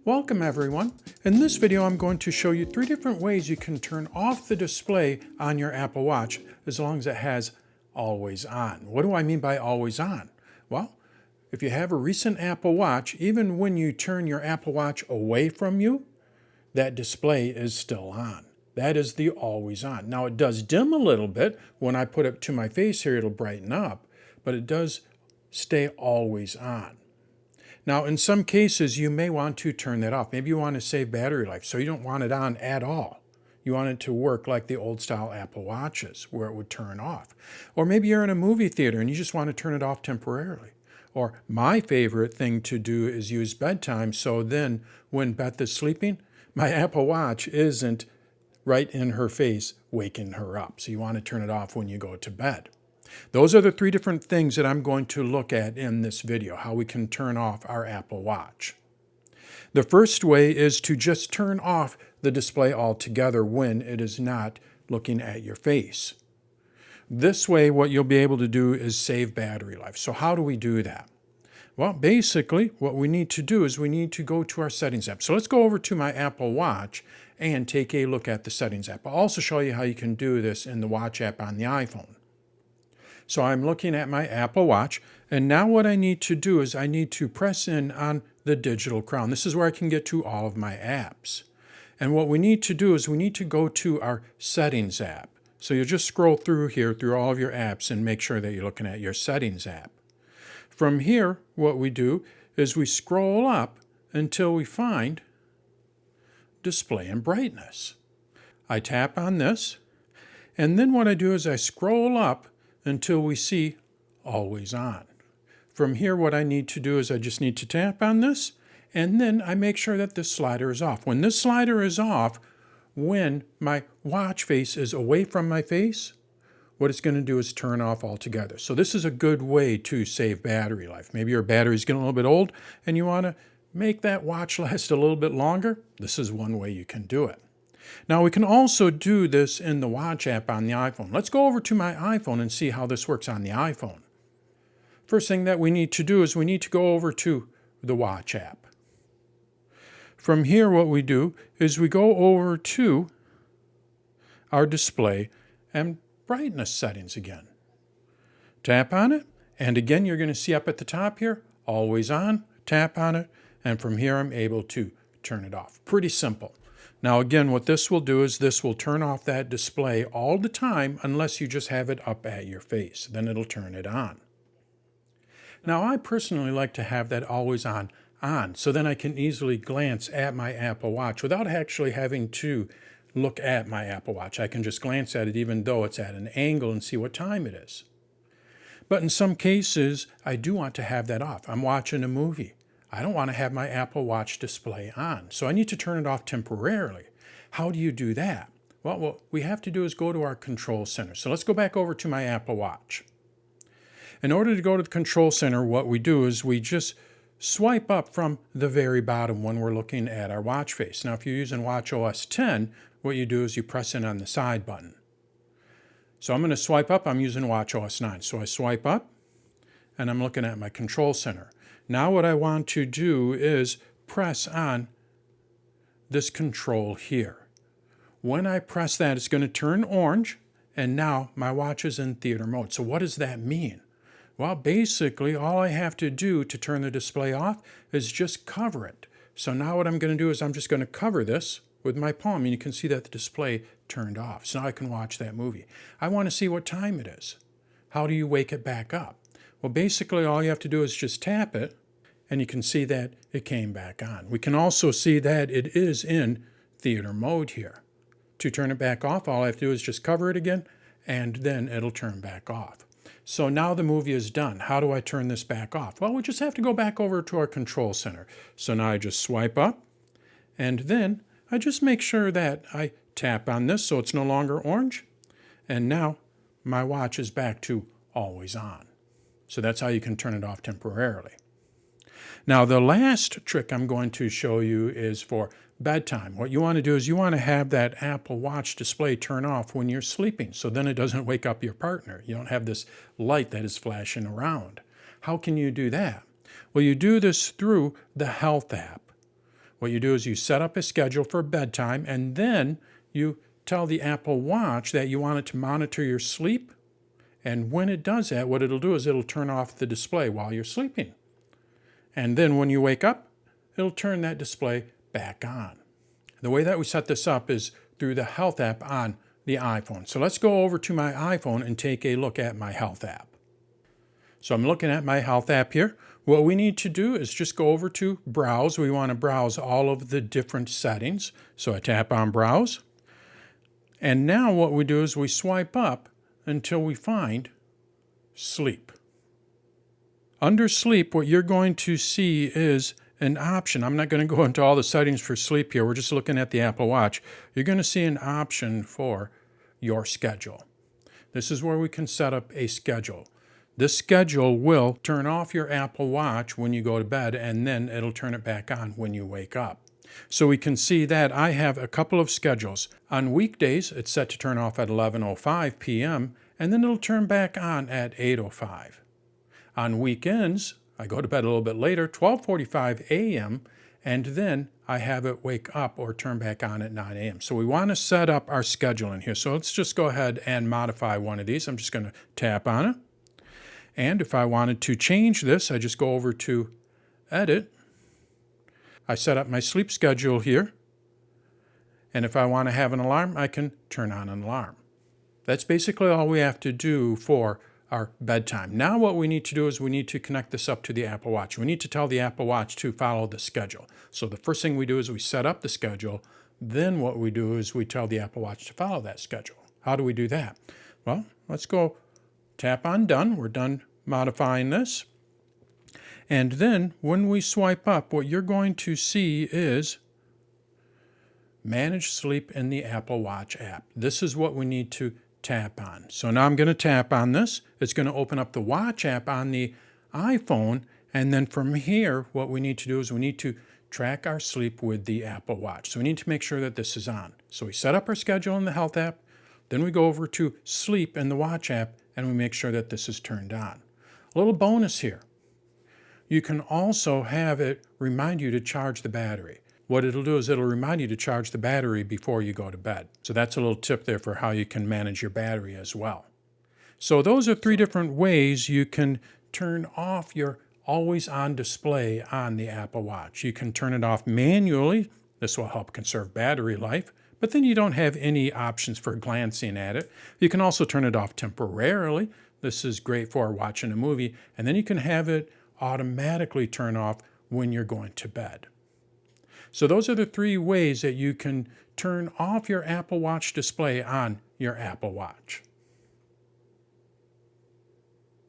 Welcome everyone. In this video I'm going to show you 3 different ways you can turn off the display on your Apple Watch as long as it has always on. What do I mean by always on? Well, if you have a recent Apple Watch, even when you turn your Apple Watch away from you, that display is still on. That is the always on. Now it does dim a little bit. When I put it to my face here, it'll brighten up, but it does stay always on. Now, in some cases, you may want to turn that off. Maybe you want to save battery life, so you don't want it on at all. You want it to work like the old style Apple Watches, where it would turn off. Or maybe you're in a movie theater and you just want to turn it off temporarily. Or my favorite thing to do is use bedtime, so then when Beth is sleeping, my Apple Watch isn't right in her face waking her up. So you want to turn it off when you go to bed. Those are the 3 different things that I'm going to look at in this video, how we can turn off our Apple Watch. The first way is to just turn off the display altogether when it is not looking at your face. This way, what you'll be able to do is save battery life. So how do we do that? Well, basically, what we need to do is we need to go to our settings app. So let's go over to my Apple Watch and take a look at the settings app. I'll also show you how you can do this in the Watch app on the iPhone. So I'm looking at my Apple Watch, and now what I need to do is I need to press in on the digital crown. This is where I can get to all of my apps. And what we need to do is we need to go to our settings app. So you'll just scroll through here, through all of your apps, and make sure that you're looking at your settings app. From here, what we do is we scroll up until we find display and brightness. I tap on this, and then what I do is I scroll up until we see always on. From here, what I need to do is I just need to tap on this, and then I make sure that this slider is off. When this slider is off, when my watch face is away from my face, what it's going to do is turn off altogether. So this is a good way to save battery life. Maybe your battery's getting a little bit old and you want to make that watch last a little bit longer. This is one way you can do it. Now we can also do this in the Watch app on the iPhone. Let's go over to my iPhone and see how this works on the iPhone. First thing that we need to do is we need to go over to the Watch app. From here, what we do is we go over to our display and brightness settings again. Tap on it, and again you're going to see up at the top here, always on, tap on it, and from here I'm able to turn it off. Pretty simple. Now again, what this will do is this will turn off that display all the time unless you just have it up at your face. Then it'll turn it on. Now I personally like to have that always on, so then I can easily glance at my Apple Watch without actually having to look at my Apple Watch. I can just glance at it even though it's at an angle and see what time it is. But in some cases, I do want to have that off. I'm watching a movie. I don't want to have my Apple Watch display on, so I need to turn it off temporarily. How do you do that? Well, what we have to do is go to our control center. So let's go back over to my Apple Watch. In order to go to the control center, what we do is we just swipe up from the very bottom when we're looking at our watch face. Now, if you're using watchOS 10, what you do is you press in on the side button. So I'm going to swipe up. I'm using watchOS 9. So I swipe up, and I'm looking at my control center. Now what I want to do is press on this control here. When I press that, it's going to turn orange, and now my watch is in theater mode. So what does that mean? Well, basically, all I have to do to turn the display off is just cover it. So now what I'm going to do is I'm just going to cover this with my palm, and you can see that the display turned off. So now I can watch that movie. I want to see what time it is. How do you wake it back up? Well, basically, all you have to do is just tap it, and you can see that it came back on. We can also see that it is in theater mode here. To turn it back off, all I have to do is just cover it again, and then it'll turn back off. So now the movie is done. How do I turn this back off? Well, we just have to go back over to our control center. So now I just swipe up, and then I just make sure that I tap on this so it's no longer orange, and now my watch is back to always on. So that's how you can turn it off temporarily. Now the last trick I'm going to show you is for bedtime. What you want to do is you want to have that Apple Watch display turn off when you're sleeping, so then it doesn't wake up your partner. You don't have this light that is flashing around. How can you do that? Well, you do this through the Health app. What you do is you set up a schedule for bedtime, and then you tell the Apple Watch that you want it to monitor your sleep. And when it does that, what it'll do is it'll turn off the display while you're sleeping. And then when you wake up, it'll turn that display back on. The way that we set this up is through the Health app on the iPhone. So let's go over to my iPhone and take a look at my Health app. So I'm looking at my Health app here. What we need to do is just go over to Browse. We want to browse all of the different settings. So I tap on Browse. And now what we do is we swipe up until we find Sleep. Under Sleep, what you're going to see is an option. I'm not going to go into all the settings for sleep here. We're just looking at the Apple Watch. You're going to see an option for your schedule. This is where we can set up a schedule. This schedule will turn off your Apple Watch when you go to bed, and then it'll turn it back on when you wake up. So we can see that I have a couple of schedules. On weekdays, it's set to turn off at 11:05 p.m., and then it'll turn back on at 8:05. On weekends, I go to bed a little bit later, 12:45 a.m., and then I have it wake up or turn back on at 9 a.m. So we want to set up our schedule in here. So let's just go ahead and modify one of these. I'm just going to tap on it. And if I wanted to change this, I just go over to Edit. I set up my sleep schedule here. And if I want to have an alarm, I can turn on an alarm. That's basically all we have to do for our bedtime. Now what we need to do is we need to connect this up to the Apple Watch. We need to tell the Apple Watch to follow the schedule. So the first thing we do is we set up the schedule. Then what we do is we tell the Apple Watch to follow that schedule. How do we do that? Well, let's go tap on Done. We're done modifying this. And then when we swipe up, what you're going to see is Manage Sleep in the Apple Watch app. This is what we need to tap on. So now I'm going to tap on this. It's going to open up the Watch app on the iPhone. And then from here, what we need to do is we need to track our sleep with the Apple Watch. So we need to make sure that this is on. So we set up our schedule in the Health app. Then we go over to Sleep in the Watch app, and we make sure that this is turned on. A little bonus here. You can also have it remind you to charge the battery. What it'll do is it'll remind you to charge the battery before you go to bed. So that's a little tip there for how you can manage your battery as well. So those are 3 different ways you can turn off your always-on display on the Apple Watch. You can turn it off manually. This will help conserve battery life, but then you don't have any options for glancing at it. You can also turn it off temporarily. This is great for watching a movie, and then you can have it automatically turn off when you're going to bed. So those are the 3 ways that you can turn off your Apple Watch display on your Apple Watch.